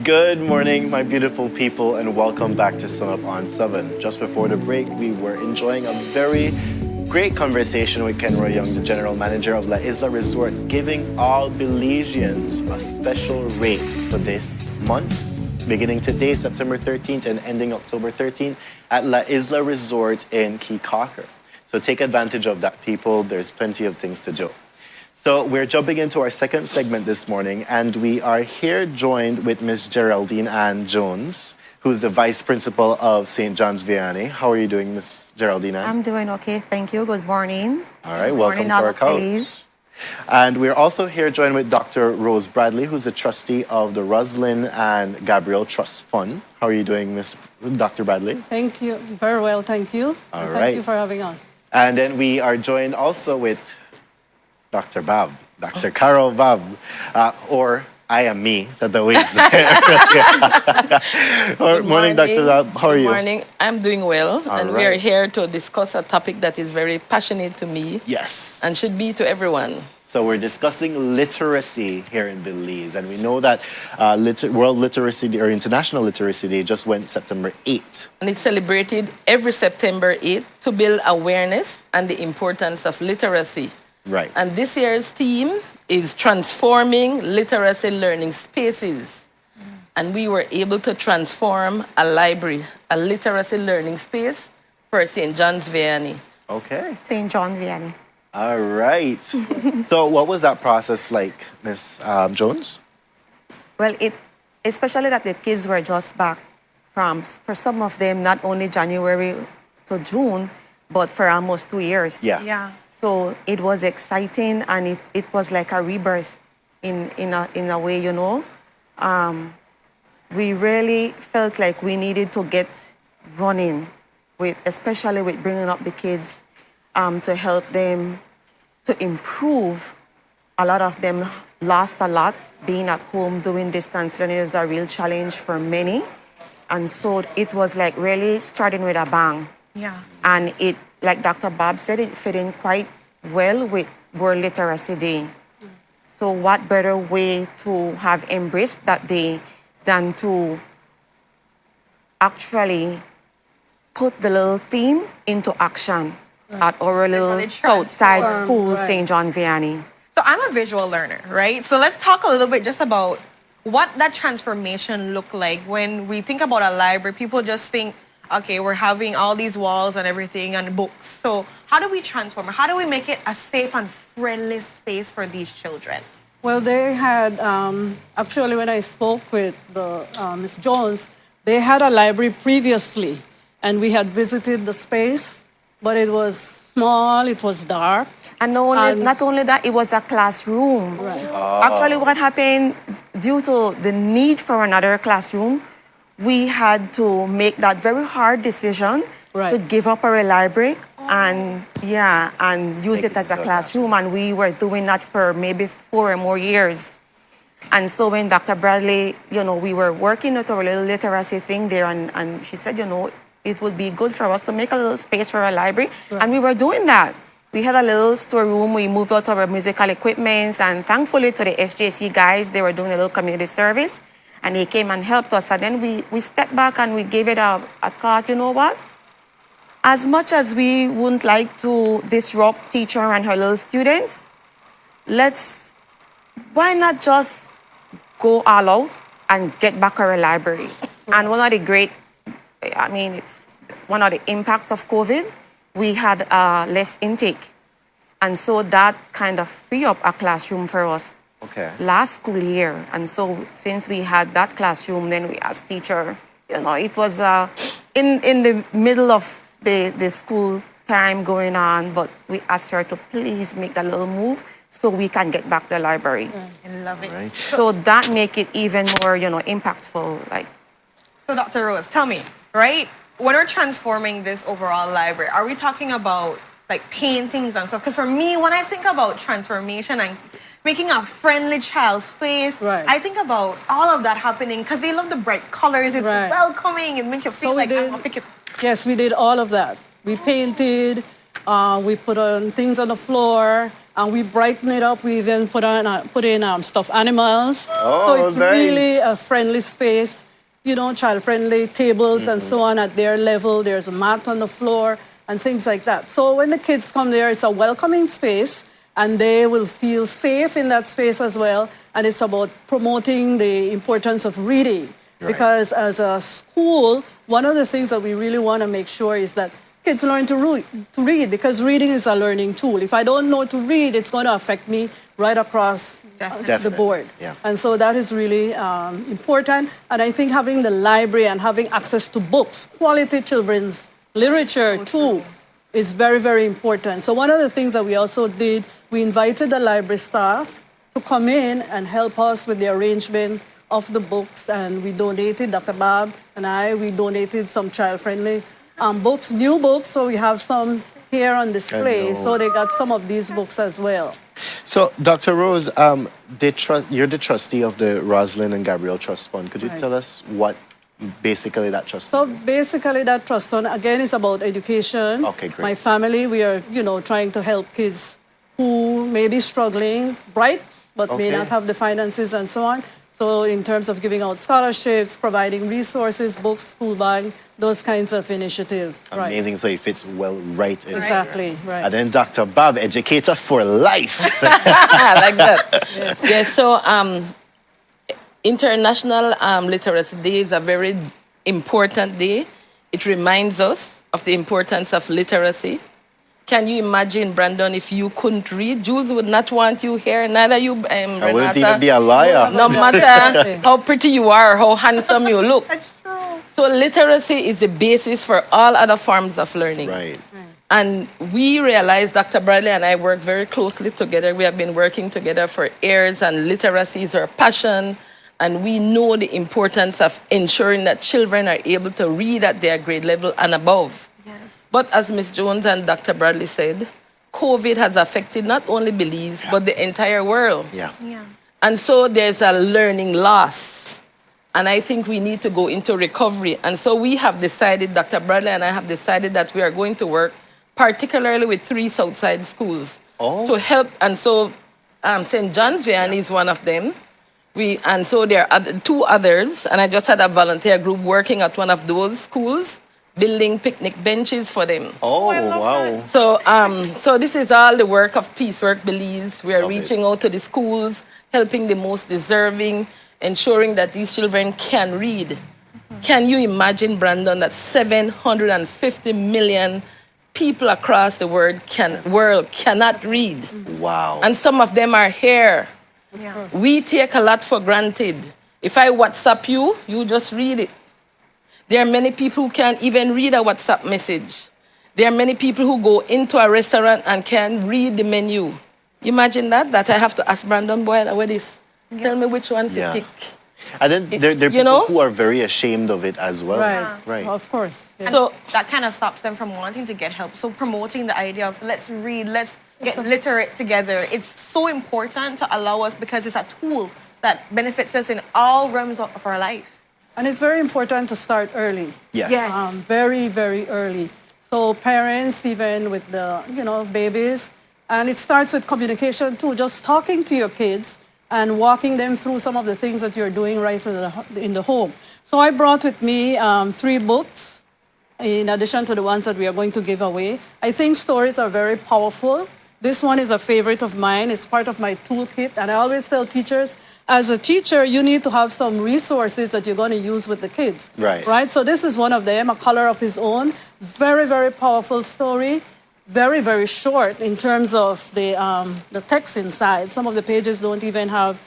Good morning, my beautiful people, and welcome back to Sun Up on 7. Just before the break, we were enjoying a very great conversation with Ken Roy Young, the general manager of La Isla Resort, giving all Belizeans a special rate for this month, beginning today, September 13th, and ending October 13th at La Isla Resort in Keycocker. So take advantage of that, people. There's plenty of things to do. So we're jumping into our second segment this morning, and we are here joined with Miss Geraldine Ann Jones, who's the Vice Principal of St. John's Vianney. How are you doing, Miss Geraldine Ann? I'm doing okay, thank you. Good morning. All right, welcome to our couch. Belize. And we're also here joined with Dr. Rose Bradley, who's the trustee of the Rosaline and Gabrielle Trust Fund. How are you doing, Miss Dr. Bradley? Thank you. Very well, thank you. All right. Thank you for having us. And then we are joined also with Dr. Babb, Dr. Carol Babb, or I am me, that the way say. Morning, Dr. Babb. How are you? Good morning. I'm doing well, and we are right. here to discuss a topic that is very passionate to me Yes. and should be to everyone. So we're discussing literacy here in Belize, and we know that World Literacy Day or International Literacy Day just went September 8th. And it's celebrated every September 8th to build awareness and the importance of literacy. Right. And this year's theme is transforming literacy learning spaces. And we were able to transform a library, a literacy learning space for St. John's Vianney. Okay. St. John Vianney. All right. So what was that process like, Miss Jones? Well, especially that the kids were just back for some of them, not only January to June, but for almost 2 years. Yeah. So it was exciting, and it was like a rebirth in a way, you know. We really felt like we needed to get running especially with bringing up the kids to help them to improve. A lot of them lost a lot being at home doing distance learning. It was a real challenge for many. And so it was like really starting with a bang. Yeah. And it, like Dr. Babb said, it fit in quite well with World Literacy Day. So what better way to have embraced that day than to actually put the little theme into action at our little Southside School, St. John Vianney. So I'm a visual learner, right? So let's talk a little bit just about what that transformation looked like. When we think about a library, people just think, okay, we're having all these walls and everything and books. So how do we transform it? How do we make it a safe and friendly space for these children? Well, they had, actually when I spoke with the Ms. Jones, they had a library previously, and we had visited the space, but it was small, it was dark. And not only that, it was a classroom. Right. Actually, what happened, due to the need for another classroom, we had to make that very hard decision to give up our library and use it as a classroom. And we were doing that for maybe 4 or more years. And so when Dr. Bradley, we were working with our little literacy thing there, and she said, it would be good for us to make a little space for our library. Right. And we were doing that. We had a little storeroom. We moved out our musical equipments, and thankfully to the SJC guys, they were doing a little community service. And they came and helped us. And then we stepped back and we gave it a thought, you know what? As much as we wouldn't like to disrupt teacher and her little students, why not just go all out and get back our library? And it's one of the impacts of COVID, we had less intake. And so that kind of free up a classroom for us. Okay. Last school year. And so since we had that classroom, then we asked teacher, it was in the middle of the school time going on, but we asked her to please make that little move so we can get back the library. I love it. Right. So that make it even more, impactful. So Dr. Rose, tell me, right? When we're transforming this overall library, are we talking about like paintings and stuff? Because for me, when I think about transformation and making a friendly child space, I think about all of that happening because they love the bright colors. It's welcoming. It makes you feel like I'm pick it. Yes, we did all of that. We painted, we put on things on the floor, and we brighten it up. We even put in stuffed animals. Oh, so it's nice. really a friendly space, child-friendly tables and so on at their level. There's a mat on the floor and things like that. So when the kids come there, it's a welcoming space, and they will feel safe in that space as well. And it's about promoting the importance of reading. Right. Because as a school, one of the things that we really want to make sure is that kids learn to read, because reading is a learning tool. If I don't know to read, it's going to affect me right across the board. Yeah. And so that is really important. And I think having the library and having access to books, quality children's literature too, is very, very important. So one of the things that we also did, we invited the library staff to come in and help us with the arrangement of the books, and we donated, Dr. Babb and we donated some child-friendly books, new books, so we have some here on display. So they got some of these books as well. So, Dr. Rose, you're the trustee of the Rosaline and Gabrielle Trust Fund. Could you tell us what basically that trust fund is? So basically that trust fund, again, is about education. Okay, great. My family, we are, trying to help kids who may be struggling, bright, but may not have the finances and so on. So in terms of giving out scholarships, providing resources, books, school bag, those kinds of initiatives. Amazing. Right. So it fits well right in Exactly, there. right. And then Dr. Babb, educator for life. Like that. Yes. So International Literacy Day is a very important day. It reminds us of the importance of literacy. Can you imagine, Brandon, if you couldn't read? Jules would not want you here, neither you, Renata. I wouldn't even be a liar. No matter how pretty you are, how handsome you look. That's true. So literacy is the basis for all other forms of learning. Right. And we realized, Dr. Bradley and I work very closely together. We have been working together for years, and literacy is our passion. And we know the importance of ensuring that children are able to read at their grade level and above. But as Ms. Jones and Dr. Bradley said, COVID has affected not only Belize, but the entire world. Yeah. And so there's a learning loss. And I think we need to go into recovery. And so we have decided, Dr. Bradley and I have decided that we are going to work particularly with 3 Southside schools to help. And so St. John's Vianney is one of them. And so there are 2 others. And I just had a volunteer group working at one of those schools, building picnic benches for them. Oh, wow. So this is all the work of Peacework Belize. We are reaching out to the schools, helping the most deserving, ensuring that these children can read. Can you imagine, Brandon, that 750 million people across the world cannot read? Wow. And some of them are here. Yeah. We take a lot for granted. If I WhatsApp you, you just read it. There are many people who can't even read a WhatsApp message. There are many people who go into a restaurant and can't read the menu. Imagine that I have to ask Brandon Boyle, tell me which one to pick. And then there are people who are very ashamed of it as well. Right. Of course. Yeah. So that kind of stops them from wanting to get help. So promoting the idea of let's read, let's get literate together. It's so important to allow us, because it's a tool that benefits us in all realms of our life. And it's very important to start early. Yes. Very, very early. So parents, even with the, babies, and it starts with communication too, just talking to your kids and walking them through some of the things that you're doing right in the home. So I brought with me 3 books, in addition to the ones that we are going to give away. I think stories are very powerful. This one is a favorite of mine. It's part of my toolkit. And I always tell teachers, as a teacher, you need to have some resources that you're going to use with the kids. Right? So this is one of them, A Color of His Own. Very, very powerful story. Very, very short in terms of the text inside. Some of the pages don't even have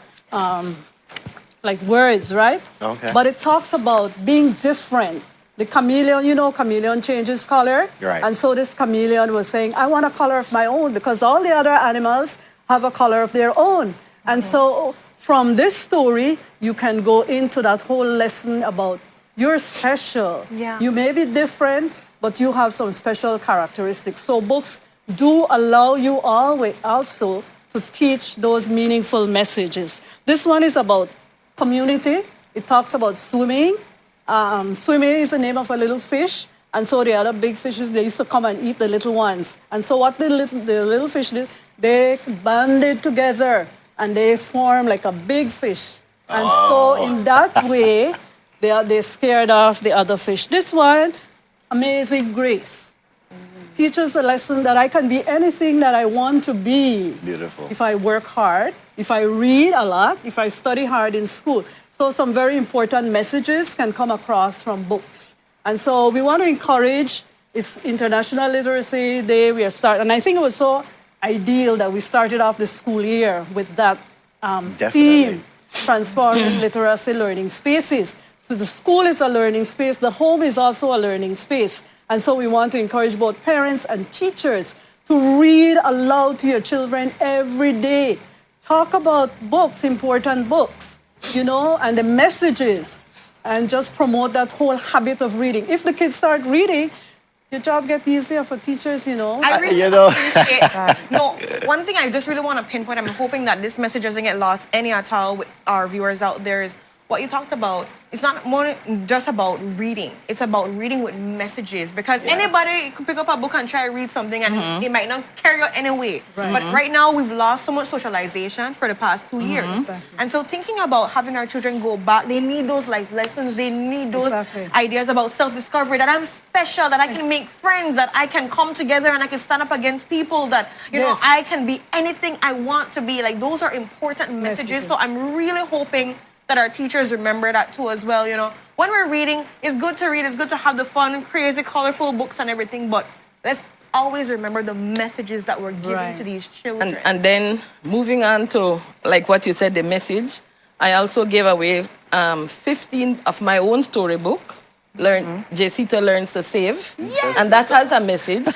words, right? Okay. But it talks about being different. The chameleon, chameleon changes color. Right. And so this chameleon was saying, I want a color of my own, because all the other animals have a color of their own. And so from this story, you can go into that whole lesson about you're special. Yeah. You may be different, but you have some special characteristics. So books do allow you also to teach those meaningful messages. This one is about community. It talks about swimming. Swimming is the name of a little fish. And so the other big fishes, they used to come and eat the little ones. And so what the little fish did, they banded together and they form like a big fish. And so in that way, they scared off the other fish. This one, Amazing Grace, teaches a lesson that I can be anything that I want to be. Beautiful. If I work hard, if I read a lot, if I study hard in school. So some very important messages can come across from books. And so we want to encourage, it's International Literacy Day, we are starting, and I think it was so ideal that we started off the school year with that theme, transforming literacy learning spaces. So the school is a learning space, the home is also a learning space. And so we want to encourage both parents and teachers to read aloud to your children every day. Talk about books, important books, you know, and the messages, and just promote that whole habit of reading. If the kids start reading, your job gets easier for teachers, you know. I really You know. appreciate No, one thing I just really want to pinpoint, I'm hoping that this message doesn't get lost any at all with our viewers out there, is what you talked about. It's not more just about reading. It's about reading with messages, because anybody could pick up a book and try to read something and it might not carry out anyway. Right. But right now we've lost so much socialization for the past 2 years. Exactly. And so thinking about having our children go back, they need those life lessons. They need those ideas about self-discovery, that I'm special, that I can make friends, that I can come together and I can stand up against people, that, you know, I can be anything I want to be. Like, those are important messages. So I'm really hoping that our teachers remember that too as well, you know. When we're reading, it's good to read, it's good to have the fun, crazy, colorful books and everything, but let's always remember the messages that we're giving to these children. And then moving on to, like what you said, the message, I also gave away 15 of my own storybook, Jacita Learns to Save. Yes. And that has a message.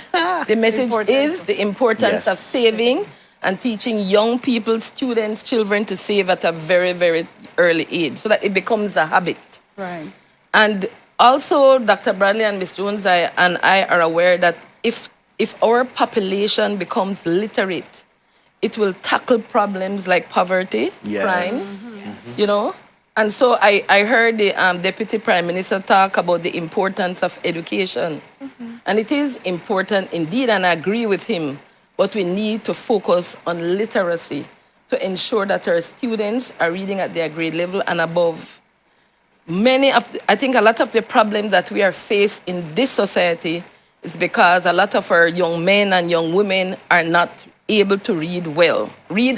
The message is the importance of saving and teaching young people, students, children to save at a very, very early age, so that it becomes a habit. Right. And also, Dr. Bradley and Ms. Jones and I are aware that if our population becomes literate, it will tackle problems like poverty, crime, you know. And so I heard the Deputy Prime Minister talk about the importance of education. And it is important indeed, and I agree with him. But we need to focus on literacy to ensure that our students are reading at their grade level and above. I think a lot of the problems that we are faced in this society is because a lot of our young men and young women are not able to read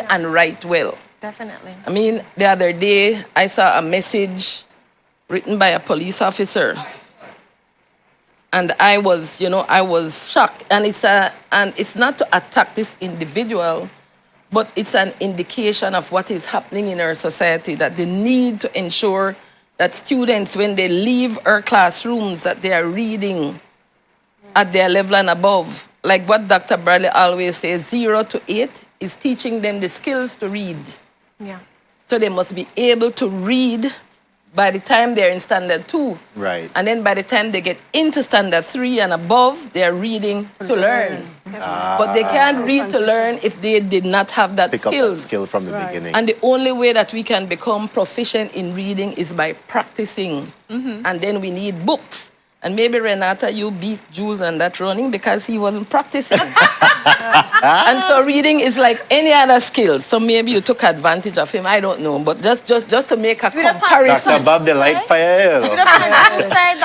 and write well. Definitely. I mean, the other day, I saw a message written by a police officer. And I was shocked. And it's not to attack this individual, but it's an indication of what is happening in our society, that the need to ensure that students, when they leave our classrooms, that they are reading at their level and above. Like what Dr. Bradley always says, 0 to 8 is teaching them the skills to read. Yeah. So they must be able to read by the time they're in standard 2. Right. And then by the time they get into standard 3 and above, they're reading to learn. But they can't read to learn if they did not have that Pick skill. up that skill from the beginning. And the only way that we can become proficient in reading is by practicing. And then we need books. And maybe, Renata, you beat Jules on that running because he wasn't practicing. And so reading is like any other skill. So maybe you took advantage of him. I don't know. But just to make a comparison. Dr. Babb, the light fire.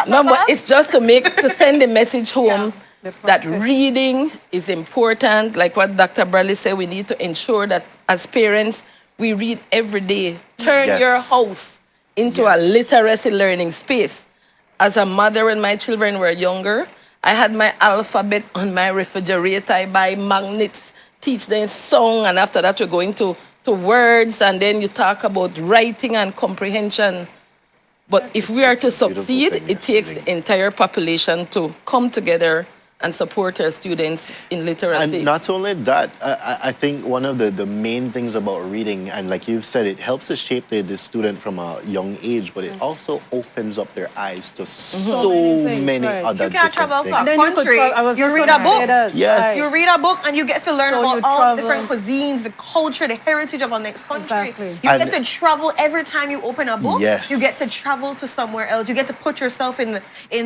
No, but it's just to send the message home that reading is important. Like what Dr. Bradley said, we need to ensure that as parents, we read every day. Turn your house into a literacy learning space. As a mother, when my children were younger, I had my alphabet on my refrigerator. I buy magnets, teach them song, and after that we're going to words, and then you talk about writing and comprehension. But if we are to succeed, it takes the entire population to come together and support our students in literacy. And not only that, I think one of the main things about reading, and like you've said, it helps to shape the student from a young age, but it also opens up their eyes to so many other You can't different travel things. to a country, you read a book. Yes. You read a book and you get to learn about all the different cuisines, the culture, the heritage of our next country. Exactly. You get to travel every time you open a book. Yes. You get to travel to somewhere else. You get to put yourself in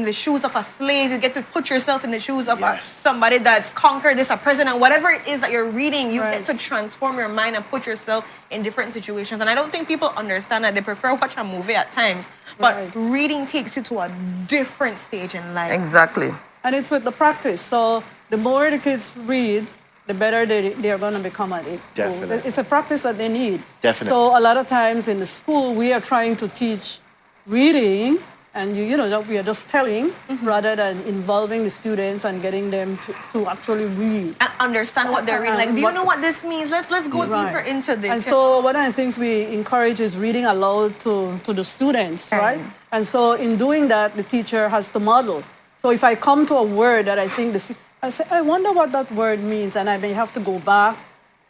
the shoes of a slave. You get to put yourself in the shoes shoes of Yes. somebody that's conquered this, a president, whatever it is that you're reading, you Right. get to transform your mind and put yourself in different situations. And I don't think people understand that. They prefer watch a movie at times, but Right. reading takes you to a different stage in life. Exactly. And it's with the practice. So the more the kids read, the better they are going to become at it. So Definitely. it's a practice that they need. Definitely. So a lot of times in the school, we are trying to teach reading, and we are just telling rather than involving the students and getting them to actually read. And understand what they're reading. Like, do you know what this means? Let's go deeper into this. And so one of the things we encourage is reading aloud to the students, right? And so in doing that, the teacher has to model. So if I come to a word that I think, I say, I wonder what that word means, and I may have to go back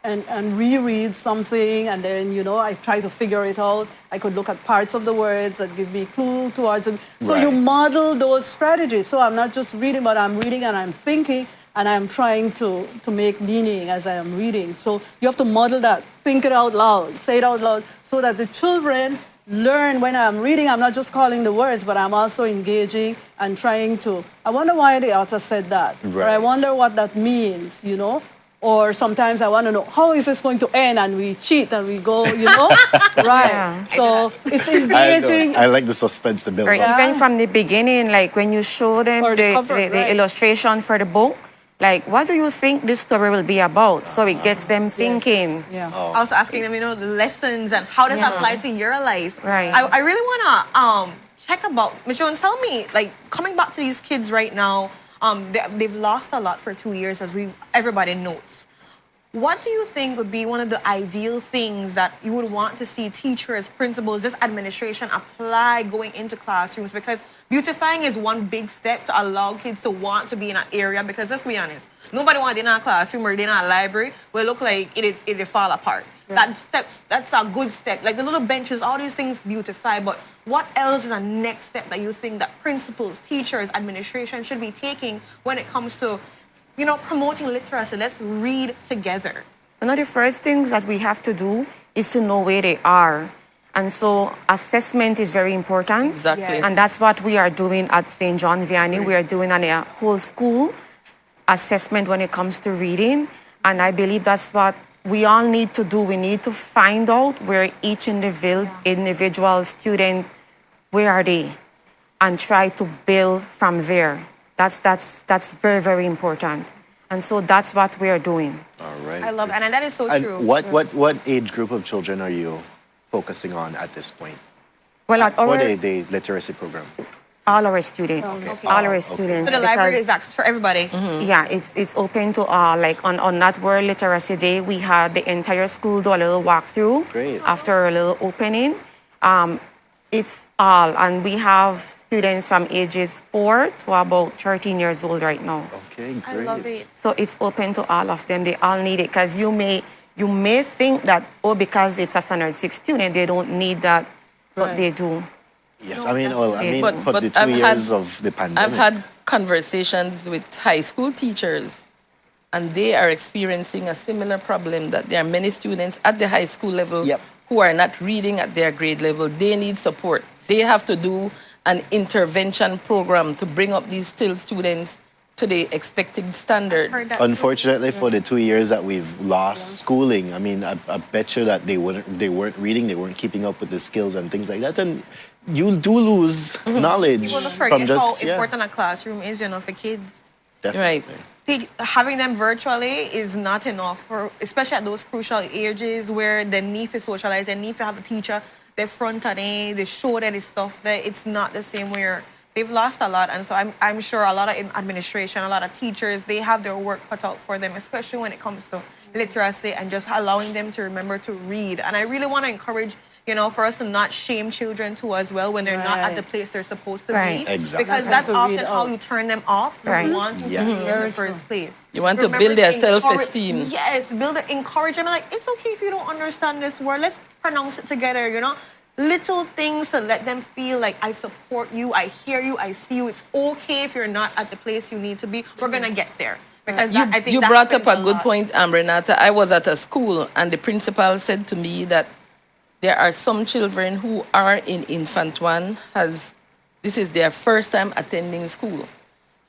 and reread something, and then, I try to figure it out. I could look at parts of the words that give me clue towards it. So you model those strategies. So I'm not just reading, but I'm reading and I'm thinking, and I'm trying to make meaning as I am reading. So you have to model that, think it out loud, say it out loud, so that the children learn when I'm reading. I'm not just calling the words, but I'm also engaging and trying to, I wonder why the author said that. Or I wonder what that means, Or sometimes I want to know, how is this going to end? And we cheat and we go, Right. Yeah. So it's engaging. I like the suspense to build Or up. even from the beginning, like when you show them Or the cover, the right. illustration for the book, like, what do you think this story will be about? So it gets them thinking. Yeah. I was asking them, the lessons and how does that apply to your life. Right. I really want to check about, Ms. Jones, tell me, like, coming back to these kids right now, they've lost a lot for 2 years, as everybody notes. What do you think would be one of the ideal things that you would want to see teachers, principals, just administration apply going into classrooms? Because beautifying is one big step to allow kids to want to be in an area, because let's be honest, nobody wants in a classroom or in a library where it look like it fall apart. Yeah. That's a good step. Like the little benches, all these things beautify, but what else is a next step that you think that principals, teachers, administration should be taking when it comes to promoting literacy? Let's read together. One of the first things that we have to do is to know where they are. And so assessment is very important. Exactly. Yeah. And that's what we are doing at St. John Vianney. We are doing a whole school assessment when it comes to reading. And I believe that's what we all need to do. We need to find out where each individual student, where are they? And try to build from there. That's very, very important. And so that's what we are doing. All right. I love it. And that is so And true. what age group of children are you focusing on at this point? Well, at What our, are the literacy program? all our students, Okay. all our Okay. students. So the library because- is access for everybody. Yeah, it's open to all. Like on that World Literacy Day, we had the entire school do a little walkthrough. Great. After a little opening. It's all, and we have students from ages 4 to about 13 years old right now. Okay, I great. love it. So it's open to all of them. They all need it, because you may think that, because it's a standard 6 student, they don't need that, but Right. they do. Yes, But- for the 2 years of the pandemic. I've had conversations with high school teachers, and they are experiencing a similar problem, that there are many students at the high school level Yep. who are not reading at their grade level. They need support. They have to do an intervention program to bring up these still students to the expected standard. Heard that. Unfortunately, for the 2 years that we've lost schooling, I bet you that they weren't reading, they weren't keeping up with the skills and things like that, and you do lose knowledge People don't from forget just how important a classroom is, for kids. definitely. Having them virtually is not enough, especially at those crucial ages where they need to socialize, they need to have a teacher, they front and they show that it's stuff that it's not the same where they've lost a lot. And so I'm sure a lot of administration, a lot of teachers, they have their work cut out for them, especially when it comes to literacy and just allowing them to remember to read. And I really want to encourage, for us to not shame children too as well when they're not at the place they're supposed to Right. be. Exactly. Because Have that's to often read how out. you turn them off Right. from wanting Yes. to read in the Very first true. place. You want to Remember build their encourage- self-esteem. Yes, encourage them. Like, it's okay if you don't understand this word. Let's pronounce it together, Little things to let them feel like, I support you, I hear you, I see you. It's okay if you're not at the place you need to be. We're going to get there. Because I think You that brought up happens a good lot. point, Renata. I was at a school, and the principal said to me that there are some children who are in Infant One, this is their first time attending school.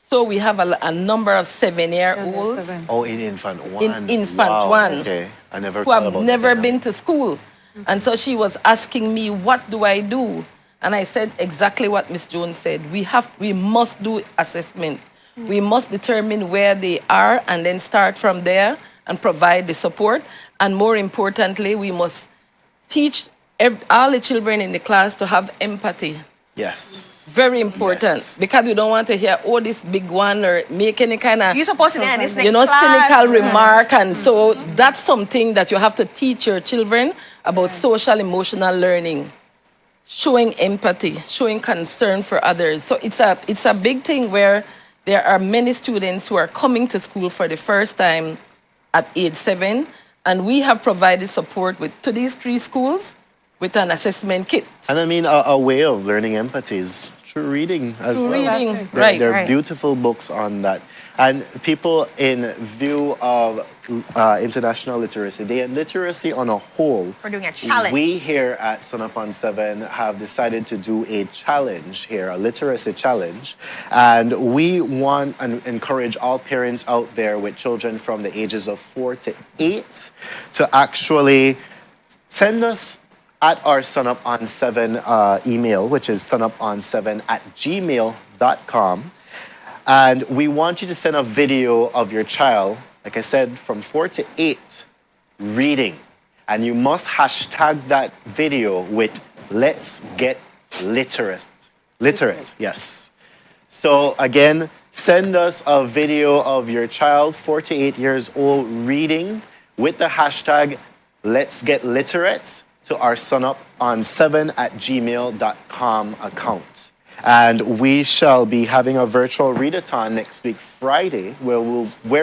So So we have a number of 7-year-olds seven. In infant one. in infant Wow, one Okay, I never who thought have about that never dynamic. been to school. And so she was asking me, what do I do? And I said exactly what Miss Jones said. We must do assessment. We must determine where they are and then start from there and provide the support. And more importantly, we must teach all the children in the class to have empathy. Yes. Very important, Yes. because we don't want to hear, this big one, or make any kind of, You're supposed to be in this next cynical class. remark. And so that's something that you have to teach your children about social emotional learning, showing empathy, showing concern for others. So it's a big thing where there are many students who are coming to school for the first time at age 7, and we have provided support to these 3 schools with an assessment kit. And I mean, a way of learning empathy is through reading as well. Reading, There, right. there are Right. beautiful books on that. And people, in view of international literacy day and literacy on a whole, We're doing a challenge. We here at Sun Up on 7 have decided to do a challenge here, a literacy challenge. And we want and encourage all parents out there with children from the ages of 4 to 8 to actually send us at our Sun Up on 7 email, which is sunupon7@gmail.com. And we want you to send a video of your child, like I said, from 4 to 8, reading. And you must hashtag that video with "Let's Get Literate." Literate, yes. So again, send us a video of your child, 4 to 8 years old, reading with the hashtag "Let's Get Literate" to our sunupon7@gmail.com account. And we shall be having a virtual readathon next week, Friday, where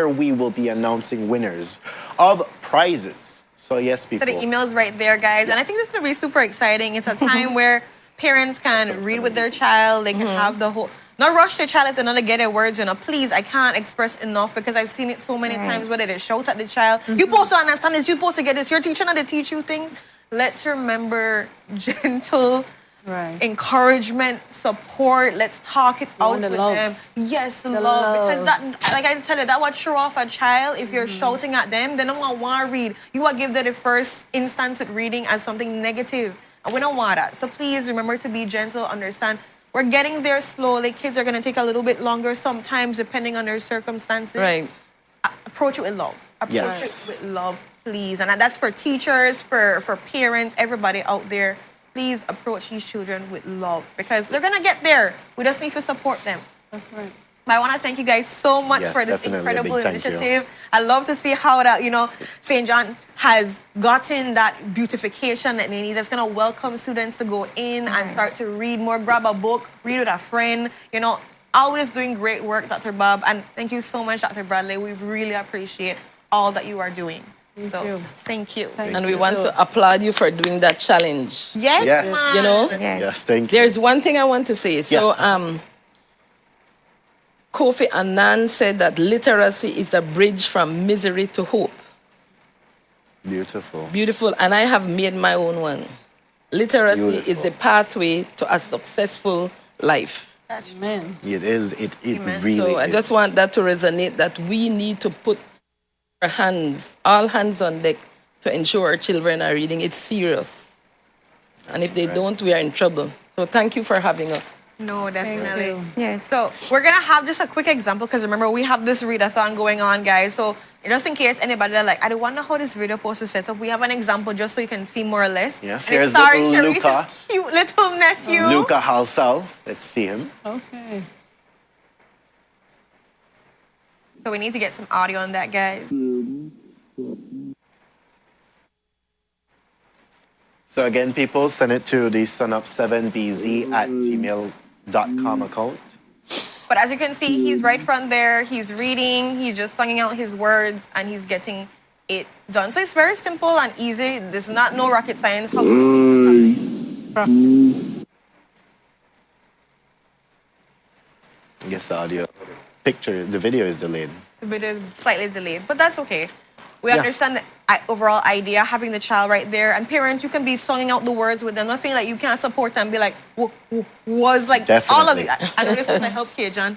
we will be announcing winners of prizes. So yes, So people. the email's right there, guys. And I think this is going to be super exciting. It's a time where parents can read with their child. They can have the whole... Not rush their child if they're not to get their words, Please, I can't express enough because I've seen it so many times where they shout at the child. You're supposed to understand this. You're supposed to get this. Your teacher not to teach you things. Let's remember gentle encouragement, support. Let's talk it out the with love. them. Yes, the love. Because that, like I tell you, that would throw off a child. If you're shouting at them, they don't want to read. You will give them the first instance with reading as something negative. And we don't want that. So please remember to be gentle, understand. We're getting there slowly. Kids are going to take a little bit longer sometimes, depending on their circumstances. Right. Approach it with love. Approach Yes. it with love, please. And that's for teachers, for parents, everybody out there. Please approach these children with love because they're going to get there. We just need to support them. That's right. But I want to thank you guys so much Yes, for this definitely. A incredible big thank you. initiative. I love to see how that, St. John has gotten that beautification that they need. That's going to welcome students to go in and start to read more, grab a book, read with a friend, always doing great work, Dr. Babb. And thank you so much, Dr. Bradley. We really appreciate all that you are doing. Thank you. Thank you. And we want to applaud you for doing that challenge. Yes, Yes. man. Yes, thank you. There's one thing I want to say. So, Kofi Annan said that literacy is a bridge from misery to hope. Beautiful. Beautiful. And I have made my own one. Literacy is Beautiful. the pathway to a successful life. Amen. It is. It Amen. really So I is. just want that to resonate, that we need to put our hands, all hands on deck, to ensure our children are reading. It's serious. And if they don't, we are in trouble. So thank you for having us. No, definitely. you. Yes. So we're going to have just a quick example because remember, we have this readathon going on, guys. So just in case anybody that I don't want to know how this video post is set up, we have an example just so you can see more or less. Yes, And here's it's starring little Sharice's Luca. cute little nephew. Luca Halsal. Let's see him. Okay. So we need to get some audio on that, guys. So again, people, send it to the sunup7bz@gmail.com account. But as you can see, he's right from there. He's reading. He's just singing out his words, and he's getting it done. So it's very simple and easy. There's no rocket science. How I guess the audio, the video is delayed. the video is slightly delayed, but that's okay. We Yeah. understand the overall idea, having the child right there. And parents, you can be songing out the words with them. Nothing like you can't support them. Be like, was like all of Definitely. it. I know this was a help kid, John.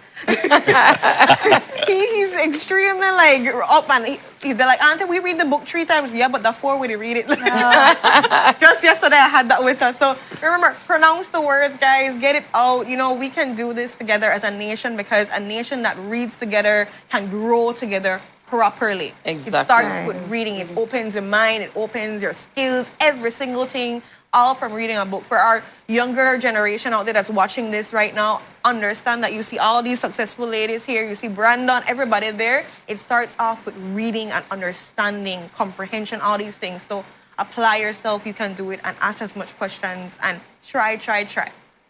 He's extremely like up and they're like, Auntie, we read the book 3 times. Yeah, but the 4 we read it. Just yesterday I had that with us. So remember, pronounce the words, guys. Get it out. You know, we can do this together as a nation because a nation that reads together can grow together properly. Exactly. It starts with reading. It opens your mind. It opens your skills. Every single thing, all from reading a book. For our younger generation out there that's watching this right now, understand that you see all these successful ladies here. You see Brandon, everybody there. It starts off with reading and understanding, comprehension, all these things. So apply yourself. You can do it and ask as much questions and try.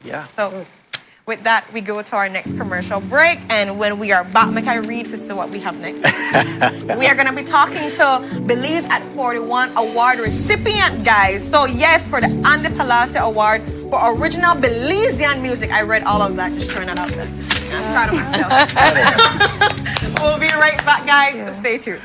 Yeah. So with that, we go to our next commercial break. And when we are back, make I read for what we have next. We are going to be talking to Belize at 41 award recipient, guys. So yes, for the Andy Palacio Award for original Belizean music. I read all of that, just throwing it out there. I'm proud of myself. We'll be right back, guys. Stay tuned.